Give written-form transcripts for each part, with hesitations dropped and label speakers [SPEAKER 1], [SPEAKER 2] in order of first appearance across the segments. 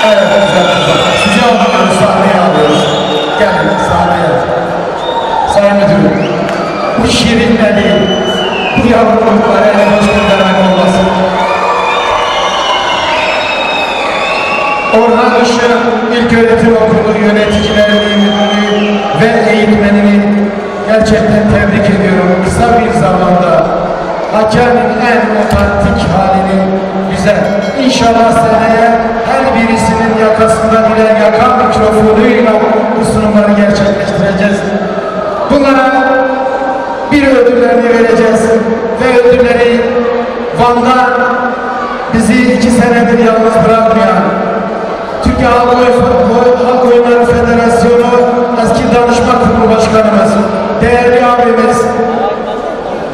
[SPEAKER 1] Evet, sizi alıyoruz, sahneye alıyoruz. Gelin sahneye. Sayın Müdürüm, bu şirinle değil, bu yavruluklara en hoş göndermek olmasın. Orhan Işık İlköğretim Okulu yöneticilerini ve eğitmenini gerçekten tebrik ediyorum. Kısa bir zamanda Hakkari'nin en otantik halini bize İnşallah seneye her birisinin yakasında birer yaka mikrofonuyla bu sunumları gerçekleştireceğiz. Bunlara bir ödüllerini vereceğiz ve ödülleri Van'da bizi 2 senedir yalnız bırakmayan Türkiye Halk Oyunları Federasyonu eski danışma kurulu başkanımız, değerli abimiz,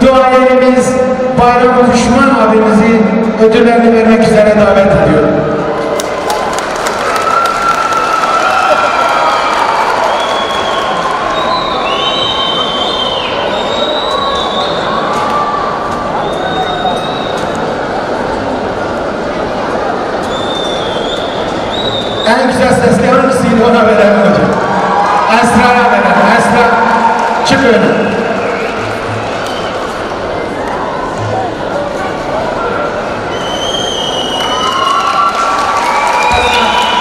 [SPEAKER 1] duayenimiz Bayram Kuşman abimizi ödüllerini vermek üzere davet ediyorum. En güzel sesli hangisiydi ona verelim hocam. Esra'ya verelim. Esra çık öne.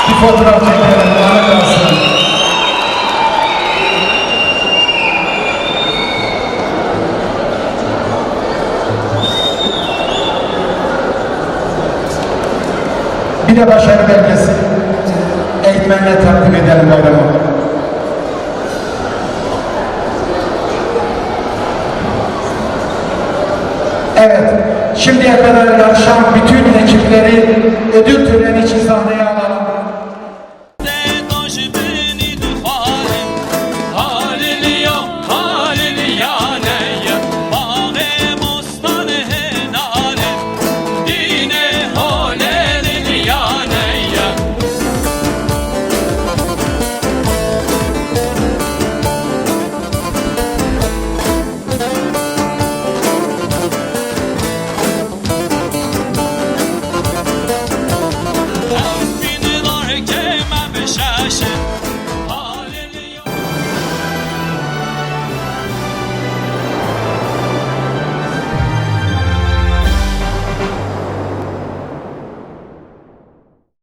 [SPEAKER 1] Bir fotoğraf çekelim. Bana kalsın. Bir de başarı belgesi. Eğitmenle takdim edelim bayramı. Evet, şimdiye kadar yarışan bütün ekipleri ödül töreni için sahneye